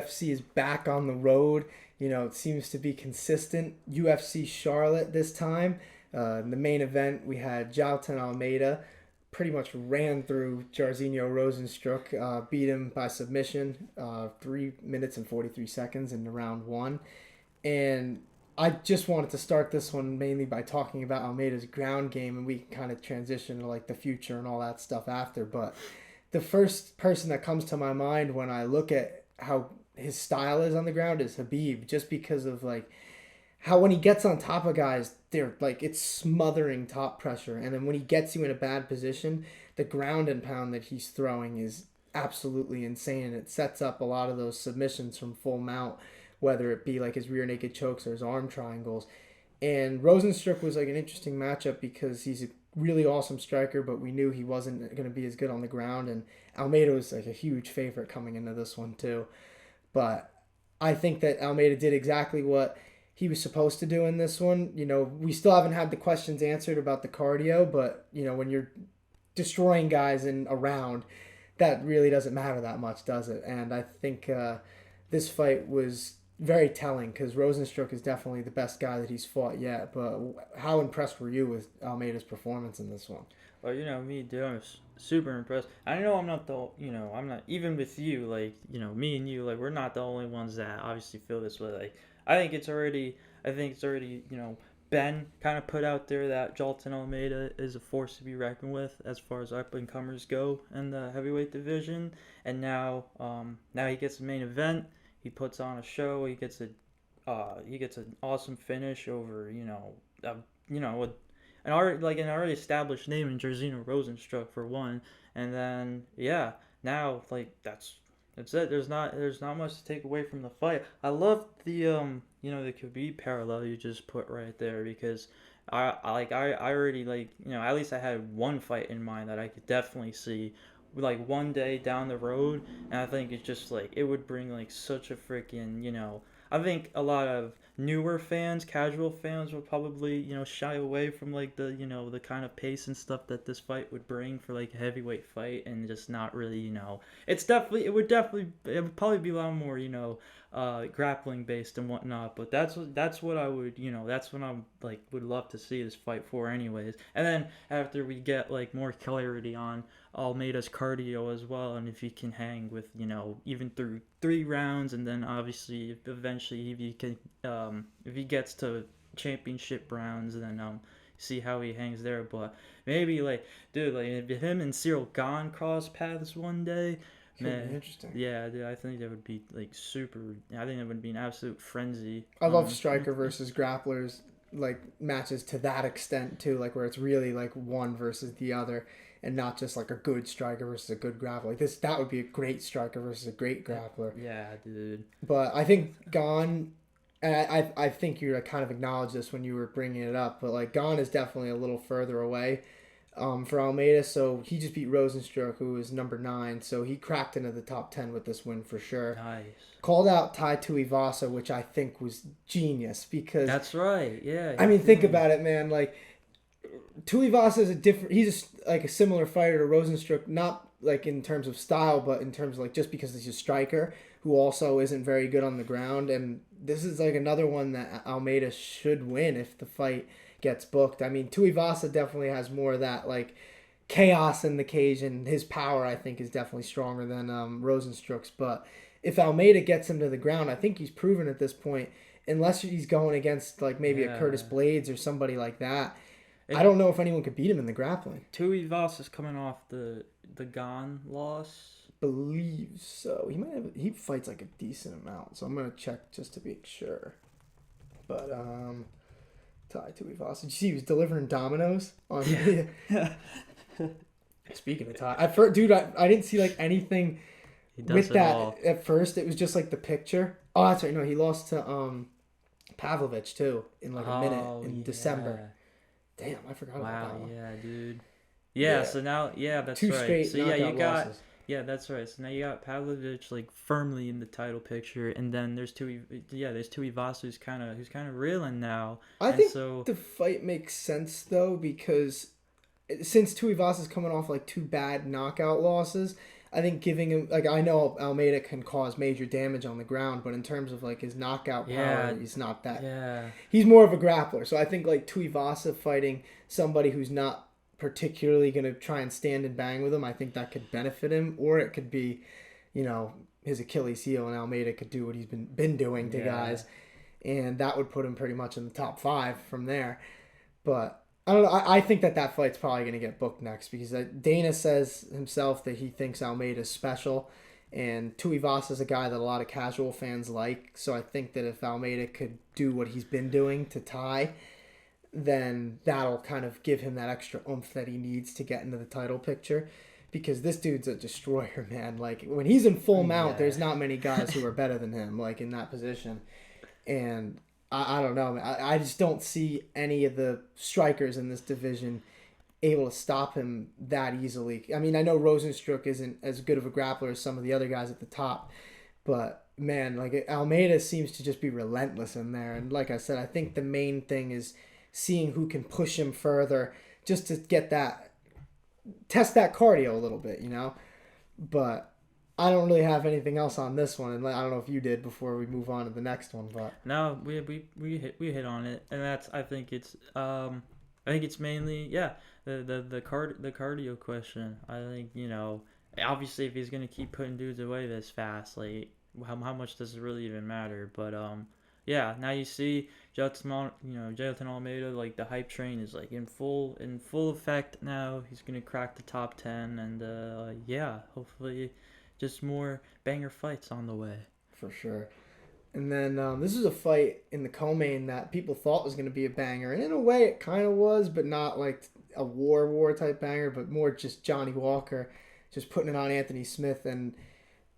UFC is back on the road. It seems to be consistent. UFC Charlotte this time. In the main event, we had Jailton Almeida. Pretty much ran through Jairzinho Rozenstruik, beat him by submission, 3 minutes and 43 seconds in round one. And I just wanted to start this one mainly by talking about Almeida's ground game, and we can kind of transition to like the future and all that stuff after. But the first person that comes to my mind when I look at how his style is on the ground is Khabib, just because of like how when he gets on top of guys, they're like it's smothering top pressure, and then when he gets you in a bad position, the ground and pound that he's throwing is absolutely insane. It sets up a lot of those submissions from full mount, whether it be like his rear naked chokes or his arm triangles. And Rozenstruik was like an interesting matchup because he's a really awesome striker, but we knew he wasn't going to be as good on the ground. And Almeida was like a huge favorite coming into this one too. But I think that Almeida did exactly what he was supposed to do in this one. We still haven't had the questions answered about the cardio, but when you're destroying guys in a round, that really doesn't matter that much, does it? And I think this fight was very telling because Rozenstruik is definitely the best guy that he's fought yet. But how impressed were you with Almeida's performance in this one? Well, me, dude, I'm super impressed. I know I'm not I'm not, even with you, like, me and you, like, we're not the only ones that obviously feel this way. Like, I think it's already, Ben kind of put out there that Jailton Almeida is a force to be reckoned with as far as up-and-comers go in the heavyweight division. And now he gets the main event. He puts on a show. He gets an awesome finish over an already established name in Jairzinho Rozenstruik for one, and then now like that's it. There's not much to take away from the fight. I love the the Khabib parallel you just put right there because I already at least I had one fight in mind that I could definitely see like one day down the road, and I think it's just like it would bring like such a freaking I think a lot of newer fans, casual fans would probably shy away from like the the kind of pace and stuff that this fight would bring for like a heavyweight fight, and just not really it would probably be a lot more grappling based and whatnot. But that's what I would that's what I'm like would love to see this fight for anyways. And then after we get like more clarity on Almeida's cardio as well, and if he can hang with even through 3 rounds, and then obviously eventually if he gets to championship rounds, then see how he hangs there. But maybe if him and Cyril Gane cross paths one day, man, interesting. Yeah, dude, I think that would be like super. I think that would be an absolute frenzy. I love striker versus grapplers like matches to that extent too, like where it's really like one versus the other, and not just like a good striker versus a good grappler. Like that would be a great striker versus a great grappler. Yeah, dude. But I think Gane, and I think you kind of acknowledged this when you were bringing it up, but like Gane is definitely a little further away for Almeida. So he just beat Rozenstruik, who was number 9. So he cracked into the top 10 with this win for sure. Nice. Called out Tai Tuivasa, which I think was genius because that's right. Yeah. I mean, think about it, man. Like Tuivasa is he's like a similar fighter to Rozenstruik, not like in terms of style, but in terms of like just because he's a striker who also isn't very good on the ground. And this is like another one that Almeida should win if the fight gets booked. I mean, Tuivasa definitely has more of that like chaos in the cage, and his power I think is definitely stronger than Rozenstruik's. But if Almeida gets him to the ground, I think he's proven at this point, unless he's going against like maybe a Curtis Blades or somebody like that. I don't know if anyone could beat him in the grappling. Tuivasa's coming off the Gane loss. Believe so. He fights like a decent amount, so I'm gonna check just to be sure. But Tai Tuivasa, did you see he was delivering dominoes on? Yeah. Speaking of Tai, I didn't see like anything with that at first. It was just like the picture. Oh, that's right. No, he lost to Pavlovich too in like a minute in December. Damn, I forgot about that one. Yeah, dude. Yeah, so now, that's 2 right. straight so you got losses. Yeah, that's right. So now you got Pavlovich like firmly in the title picture, and then there's Tuivasa who's kind of reeling now. I think the fight makes sense though, because since Tuivasa's coming off like 2 bad knockout losses, I think giving him, like, I know Almeida can cause major damage on the ground, but in terms of like his knockout Yeah, power, he's not that. yeah, He's more of a grappler. So I think like Tuivasa fighting somebody who's not particularly going to try and stand and bang with him, I think that could benefit him, or it could be, you know, his Achilles heel, and Almeida could do what he's been doing to yeah. guys, and that would put him pretty much in the top 5 from there. But I don't know. I think that fight's probably going to get booked next because Dana says himself that he thinks Almeida's special, and Tuivasa is a guy that a lot of casual fans like. So I think that if Almeida could do what he's been doing to tie, then that'll kind of give him that extra oomph that he needs to get into the title picture. Because this dude's a destroyer, man. Like, when he's in full mount, Yeah. there's not many guys who are better than him, like, in that position. And I don't know. I just don't see any of the strikers in this division able to stop him that easily. I mean, I know Rosenstruck isn't as good of a grappler as some of the other guys at the top, but man, like, Almeida seems to just be relentless in there. And like I said, I think the main thing is seeing who can push him further, just to get that, test that cardio a little bit, you know. But I don't really have anything else on this one, and I don't know if you did before we move on to the next one. But No, we hit on it, and that's I think it's mainly the cardio question. I think, obviously if he's gonna keep putting dudes away this fast, like how much does it really even matter? But yeah, now you see Jailton Almeida, like the hype train is like in full effect now. He's gonna crack the top 10, and yeah, hopefully just more banger fights on the way. for sure. And then this is a fight in the co-main that people thought was going to be a banger, and in a way it kind of was, but not like a war type banger, but more just Johnny Walker just putting it on Anthony Smith. And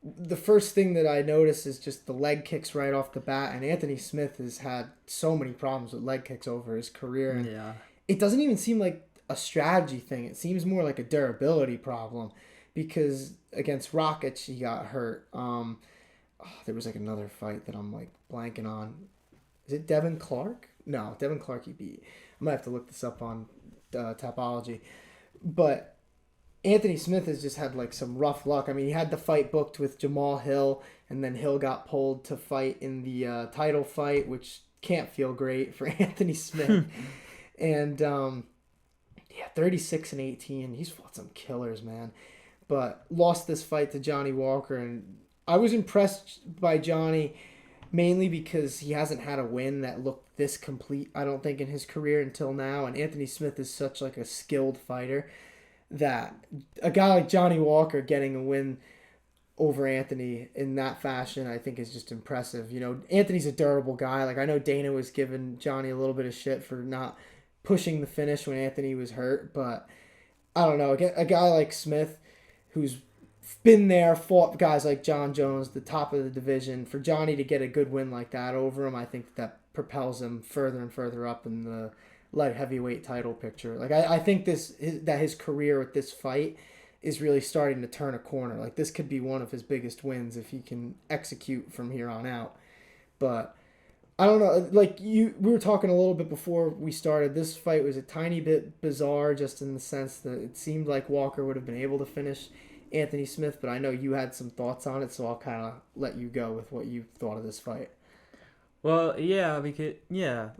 the first thing that I noticed is just the leg kicks right off the bat, and Anthony Smith has had so many problems with leg kicks over his career, and Yeah. it doesn't even seem like a strategy thing. It seems more like a durability problem because against Rakic he got hurt. There was like another fight that I'm like blanking on. Is it Devin Clark? No, Devin Clark he beat. I might have to look this up on Tapology. But Anthony Smith has just had like some rough luck. I mean, he had the fight booked with Jamal Hill, and then Hill got pulled to fight in the title fight, which can't feel great for Anthony Smith. And yeah, 36-18. He's fought some killers, man. But lost this fight to Johnny Walker, and I was impressed by Johnny mainly because he hasn't had a win that looked this complete, I don't think, in his career until now. And Anthony Smith is such like a skilled fighter that a guy like Johnny Walker getting a win over Anthony in that fashion, I think, is just impressive. You know, Anthony's a durable guy. Like, I know Dana was giving Johnny a little bit of shit for not pushing the finish when Anthony was hurt, but I don't know. A guy like Smith, who's been there, fought guys like John Jones, the top of the division, for Johnny to get a good win like that over him, I think that propels him further and further up in the light heavyweight title picture. Like, I think that his career with this fight is really starting to turn a corner. Like, this could be one of his biggest wins if he can execute from here on out. But I don't know, like we were talking a little bit before we started. This fight was a tiny bit bizarre, just in the sense that it seemed like Walker would have been able to finish Anthony Smith, but I know you had some thoughts on it, so I'll kind of let you go with what you thought of this fight. Well, yeah, because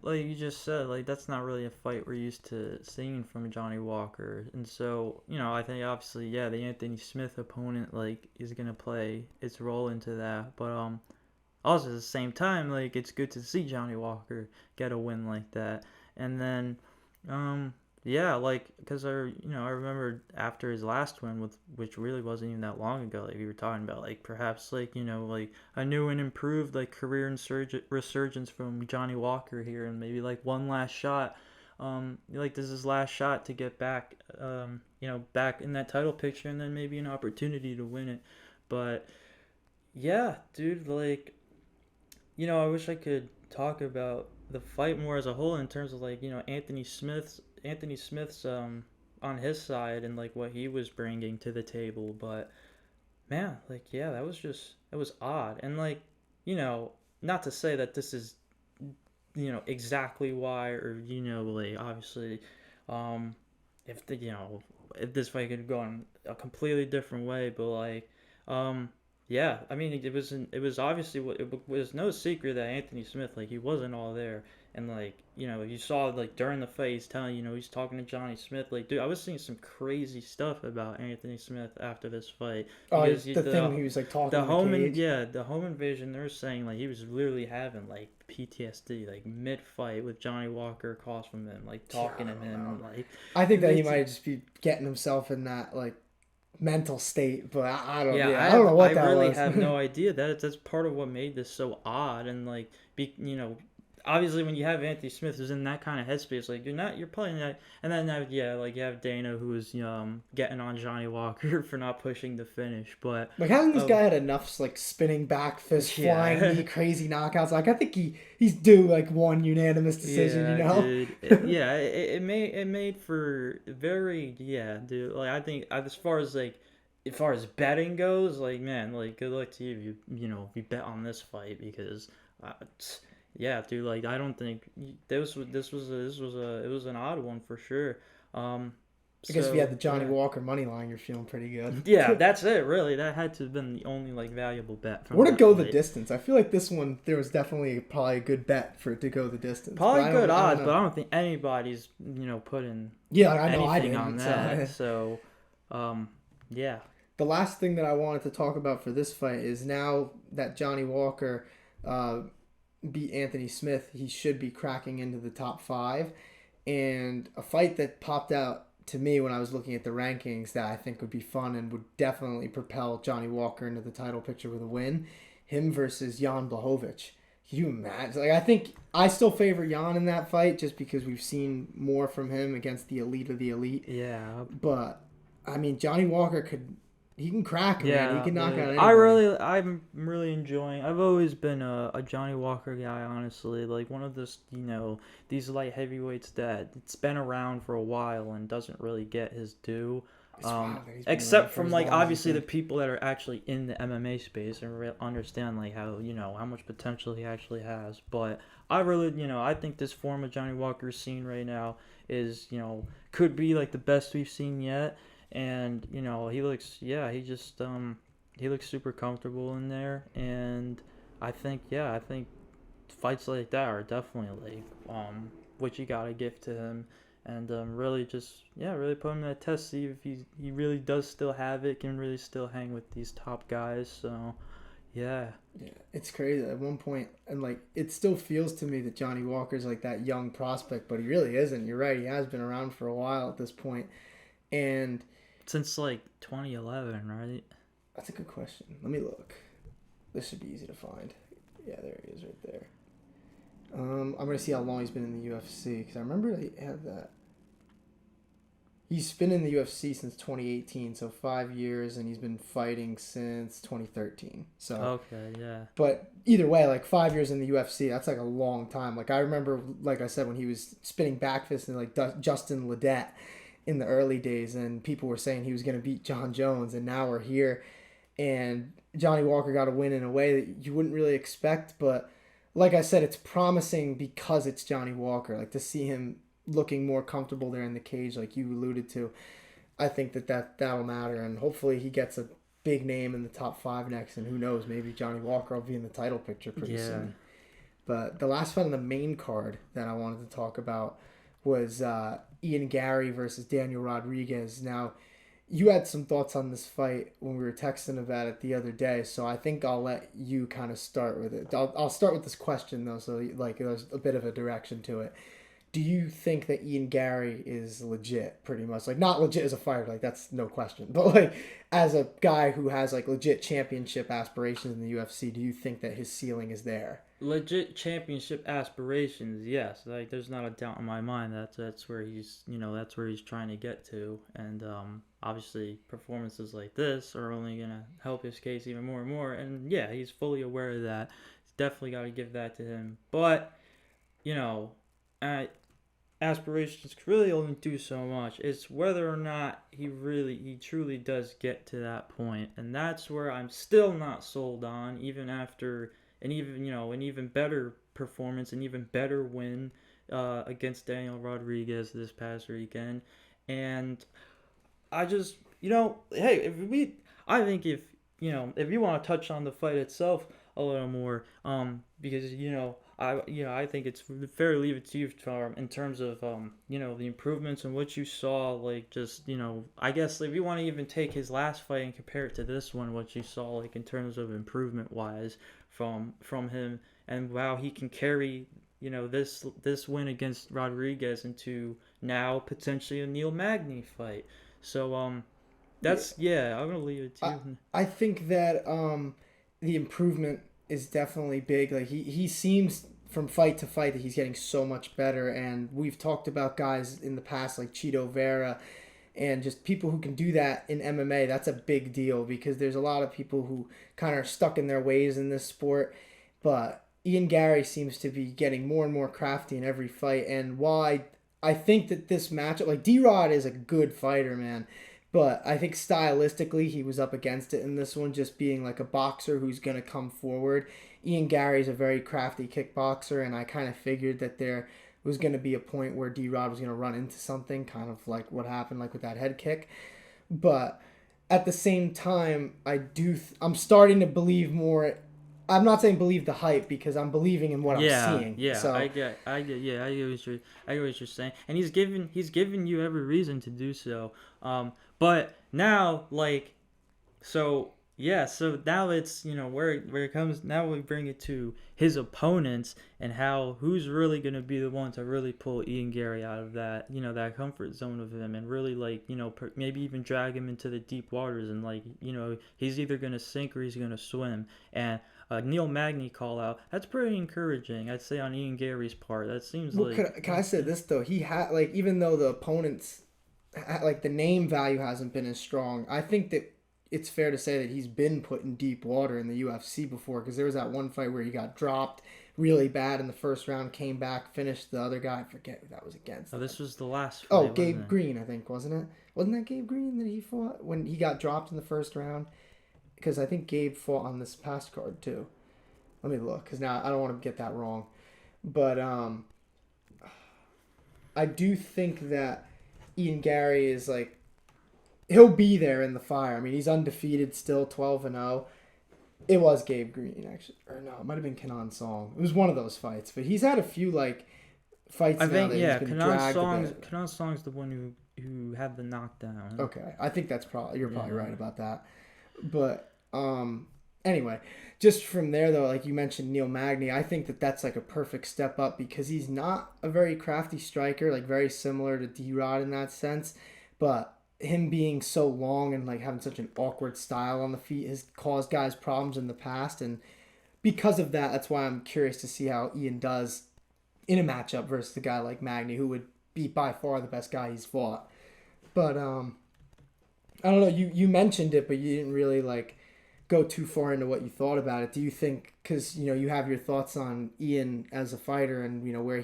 like you just said, like that's not really a fight we're used to seeing from Johnny Walker, and so I think obviously, yeah, the Anthony Smith opponent like is gonna play its role into that, but also at the same time, like it's good to see Johnny Walker get a win like that, and then yeah, like because I remember after his last win, which really wasn't even that long ago, like we were talking about, like perhaps like like a new and improved like career resurgence from Johnny Walker here, and maybe like one last shot, like this is his last shot to get back, back in that title picture, and then maybe an opportunity to win it, but yeah, dude, like I wish I could talk about the fight more as a whole in terms of like Anthony Smith's on his side and like what he was bringing to the table, but man, like yeah, that was odd, and like not to say that this is exactly why, or like obviously if the if this fight could have gone a completely different way, but like, yeah, I mean, it was obviously it was no secret that Anthony Smith, like, he wasn't all there, and like, you saw like during the fight, he's telling, he's talking to Johnny Smith, like, dude, I was seeing some crazy stuff about Anthony Smith after this fight Oh, because the thing he was like talking in the cage. the home invasion, they're saying like he was literally having like PTSD, like mid fight with Johnny Walker across from him, like talking to him, and, like, I think that he might just be getting himself in that like mental state, but I don't. Yeah, I don't know what that was. I really have no idea. That's part of what made this so odd, and like, obviously when you have Anthony Smith who's in that kind of headspace, like you're playing that, and then like you have Dana who's getting on Johnny Walker for not pushing the finish, but like hasn't this guy had enough like spinning back fist, flying knee, crazy knockouts? Like I think he's due like one unanimous decision, Dude. It made for very dude. Like I think as far as betting goes, like, man, like, good luck to you. If you bet on this fight because. Yeah, dude. Like, I don't think this was an odd one for sure. I guess if you had the Johnny Walker money line, you're feeling pretty good. Yeah, that's it. Really, that had to have been the only like valuable bet. Or to go the distance. I feel like this one there was definitely probably a good bet for it to go the distance. Probably good odds, but I don't think anybody's putting anything on that. So, yeah. The last thing that I wanted to talk about for this fight is now that Johnny Walker beat Anthony Smith, he should be cracking into the top 5. And a fight that popped out to me when I was looking at the rankings that I think would be fun and would definitely propel Johnny Walker into the title picture with a win, him versus Jan Blachowicz. Can you imagine? Like, I think I still favor Jan in that fight just because we've seen more from him against the elite of the elite. Yeah. But, I mean, Johnny Walker he can crack, man. He can knock out anybody. I'm really enjoying. I've always been a Johnny Walker guy, honestly. Like, one of those, these light heavyweights that it's been around for a while and doesn't really get his due. Except from like obviously the people that are actually in the MMA space and understand like how how much potential he actually has. But I really I think this form of Johnny Walker's seen right now is could be like the best we've seen yet. And he looks he looks super comfortable in there, and I think fights like that are definitely like what you gotta give to him, and really really put him to the test, see if he really does still have it, can really still hang with these top guys. So yeah, it's crazy at one point, and like it still feels to me that Johnny Walker's like that young prospect, but he really isn't. You're right, he has been around for a while at this point, and since like 2011, right? That's a good question. Let me look. This should be easy to find. Yeah, there he is right there. I'm going to see how long he's been in the UFC, because I remember they had that. He's been in the UFC since 2018, so 5 years, and he's been fighting since 2013. So okay, yeah. But either way, like 5 years in the UFC, that's like a long time. Like I remember, like I said, when he was spinning back fists and like Justin Ledet in the early days, and people were saying he was going to beat John Jones, and now we're here, and Johnny Walker got a win in a way that you wouldn't really expect, but like I said, it's promising because it's Johnny Walker. Like, to see him looking more comfortable there in the cage, like you alluded to, I think that'll matter, and hopefully he gets a big name in the top 5 next, and who knows, maybe Johnny Walker will be in the title picture pretty soon. But the last fight on the main card that I wanted to talk about was Ian Garry versus Daniel Rodriguez. Now, you had some thoughts on this fight when we were texting about it the other day, so I think I'll let you kind of start with it. I'll start with this question, though, so like there's a bit of a direction to it. Do you think that Ian Garry is legit, pretty much? Like, not legit as a fighter, like, that's no question. But, like, as a guy who has, like, legit championship aspirations in the UFC, do you think that his ceiling is there? Legit championship aspirations, yes. Like, there's not a doubt in my mind that's where he's, that's where he's trying to get to. And, obviously, performances like this are only going to help his case even more and more. And, yeah, he's fully aware of that. He's definitely got to give that to him. But, aspirations really only do so much. It's whether or not he truly does get to that point, and that's where I'm still not sold on, even after an even better performance, an even better win against Daniel Rodriguez this past weekend. And I just, hey, I think if, if you want to touch on the fight itself a little more, because, I think it's fair to leave it to you, in terms of, the improvements and what you saw, like, just, I guess if you want to even take his last fight and compare it to this one, what you saw, like, in terms of improvement wise from him, and how he can carry, this win against Rodriguez into now potentially a Neil Magny fight. So Yeah, I'm gonna leave it to I you. I think that the improvement is definitely big. Like he seems from fight to fight that he's getting so much better, and we've talked about guys in the past like Cheeto Vera and just people who can do that in MMA. That's a big deal because there's a lot of people who kind of are stuck in their ways in this sport, but Ian Garry seems to be getting more and more crafty in every fight. And while I think that this matchup, like D-Rod is a good fighter, man, but I think stylistically he was up against it in this one, just being like a boxer who's going to come forward. Ian Gary's a very crafty kickboxer, and I kind of figured that there was going to be a point where D-Rod was going to run into something, kind of like what happened like with that head kick. But at the same time, I'm starting to believe more. I'm not saying believe the hype because I'm believing in what I'm Yeah, seeing. yeah, So yeah, I get what you're saying, and he's given you every reason to do so. But now, like, so yeah, so now it's where it comes. Now we bring it to his opponents and how who's really gonna be the one to really pull Ian Garry out of that comfort zone of him, and really, like, maybe even drag him into the deep waters, and, like, he's either gonna sink or he's gonna swim. And Neil Magny call out, that's pretty encouraging, I'd say, on Ian Gary's part. That seems well, like can I say this though? He had like even though the opponents like the name value hasn't been as strong. I think that it's fair to say that he's been put in deep water in the UFC before because there was that one fight where he got dropped really bad in the first round, came back, finished the other guy. I forget who that was against. oh, this was the last Oh, fight, wasn't Gabe it? Green, I think, wasn't it? Wasn't that Gabe Green that he fought when he got dropped in the first round? Because I think Gabe fought on this past card too. Let me look because now I don't want to get that wrong. But I do think that Ian Garry is like he'll be there in the fire. I mean, he's undefeated still, 12-0. It was Gabe Green actually, or no, it might have been Kenan Song. It was one of those fights, but he's had a few like fights I now think, that he's yeah, been Kanan dragged a Song's bit. Kanan Song's the one who had the knockdown. Okay, I think that's probably you're probably Yeah. right about that. But anyway, just from there though, like you mentioned Neil Magny, I think that that's like a perfect step up because he's not a very crafty striker, like very similar to D-Rod in that sense, but him being so long and like having such an awkward style on the feet has caused guys problems in the past, and because of that, that's why I'm curious to see how Ian does in a matchup versus a guy like Magny, who would be by far the best guy he's fought. But I don't know. You mentioned it, but you didn't really like go too far into what you thought about it. Do you think because you have your thoughts on Ian as a fighter and where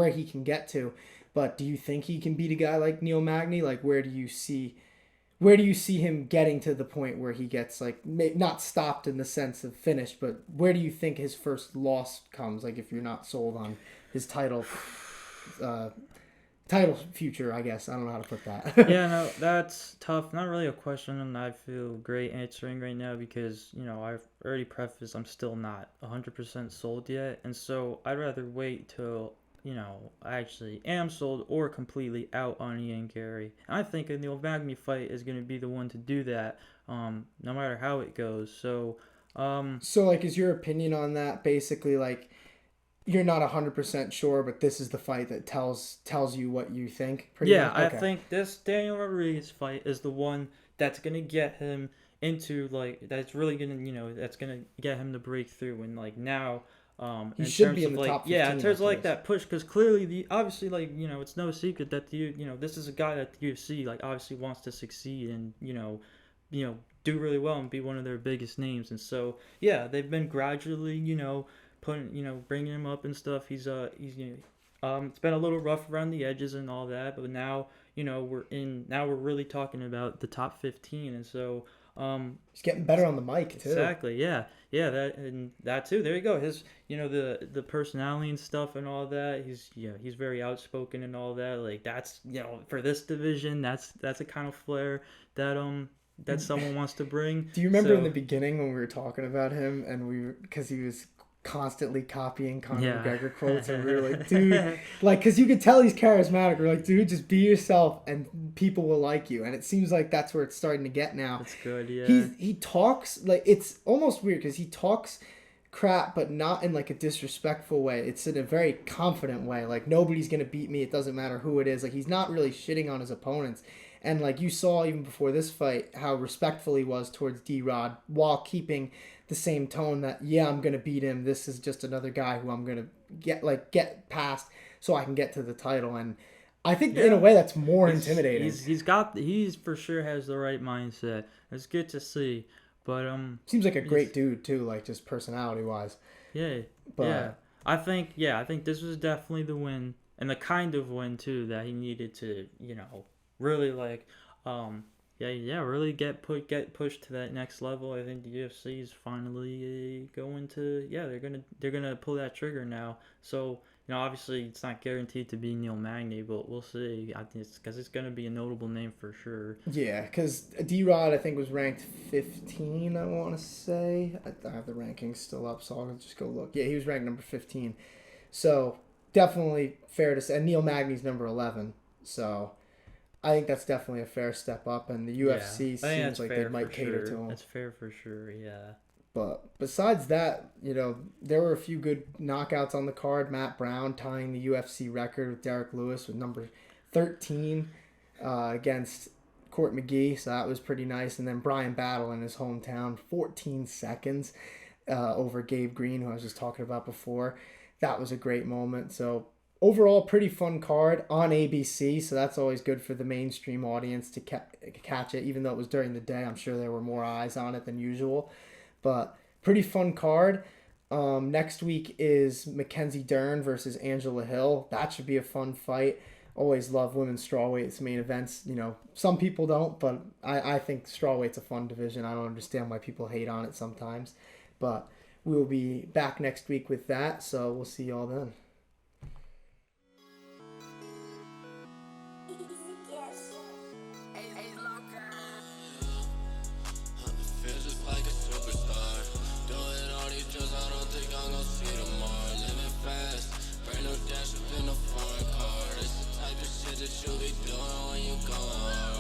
he can get to, but do you think he can beat a guy like Neil Magny? Like where do you see him getting to the point where he gets like not stopped in the sense of finished, but where do you think his first loss comes? Like if you're not sold on his uh, title future, I guess I don't know how to put that. Yeah, no, that's tough. Not really a question, and I feel great answering right now because, I've already prefaced I'm still not 100% sold yet, and so I'd rather wait till, I actually am sold or completely out on Ian Garry. And I think a Neil Magny fight is going to be the one to do that, no matter how it goes. So, So, like, is your opinion on that basically like you're not 100% sure, but this is the fight that tells you what you think, pretty yeah, much? I Okay. think this Daniel Rodriguez fight is the one that's gonna get him into, like, that's really gonna that's gonna get him to break through, and, like, now, He in should terms be in of, the like, top yeah, in 15 terms of, after like, this. that push, because clearly the obviously, like, it's no secret that this is a guy that the UFC, like, obviously wants to succeed and you know do really well and be one of their biggest names, and so yeah, they've been gradually putting bringing him up and stuff. He's it's been a little rough around the edges and all that, but now we're really talking about the top 15, and so He's getting better on the mic too. Exactly. Yeah. Yeah. That too. There you go. His the personality and stuff and all that. He's very outspoken and all that. Like that's for this division, that's a kind of flair that someone wants to bring. Do you remember in So the beginning when we were talking about him and because he was constantly copying Conor McGregor quotes and we were like, dude, like, because you could tell he's charismatic. We're like, dude, just be yourself and people will like you. And it seems like that's where it's starting to get now. That's good. Yeah. He talks like, it's almost weird because he talks crap but not in like a disrespectful way. It's in a very confident way. Like, nobody's gonna beat me, it doesn't matter who it is. Like, he's not really shitting on his opponents. And like you saw even before this fight how respectful he was towards D-Rod while keeping the same tone that, yeah, I'm going to beat him. This is just another guy who I'm going to get past so I can get to the title. And I think in a way that's more intimidating. He's for sure has the right mindset. It's good to see. But seems like a great dude too, like just personality wise. Yeah. But yeah. I think this was definitely the win and the kind of win too that he needed to, really like really get pushed to that next level. I think the UFC is finally going to they're gonna pull that trigger now. So obviously it's not guaranteed to be Neil Magny, but we'll see. I think it's gonna be a notable name for sure. Yeah, because D-Rod I think was ranked 15. I want to say I have the rankings still up, so I'll just go look. Yeah, he was ranked number 15. So definitely fair to say. And Neil Magny's number 11. So I think that's definitely a fair step up, and the UFC seems like they might cater to him. That's fair for sure, yeah. But besides that, there were a few good knockouts on the card. Matt Brown tying the UFC record with Derek Lewis with number 13 against Court McGee, so that was pretty nice. And then Brian Battle in his hometown, 14 seconds over Gabe Green, who I was just talking about before. That was a great moment. So overall, pretty fun card on ABC, so that's always good for the mainstream audience to catch it. Even though it was during the day, I'm sure there were more eyes on it than usual. But pretty fun card. Next week is Mackenzie Dern versus Angela Hill. That should be a fun fight. Always love women's strawweights main events. Some people don't, but I think strawweight's a fun division. I don't understand why people hate on it sometimes. But we will be back next week with that, so we'll see y'all then.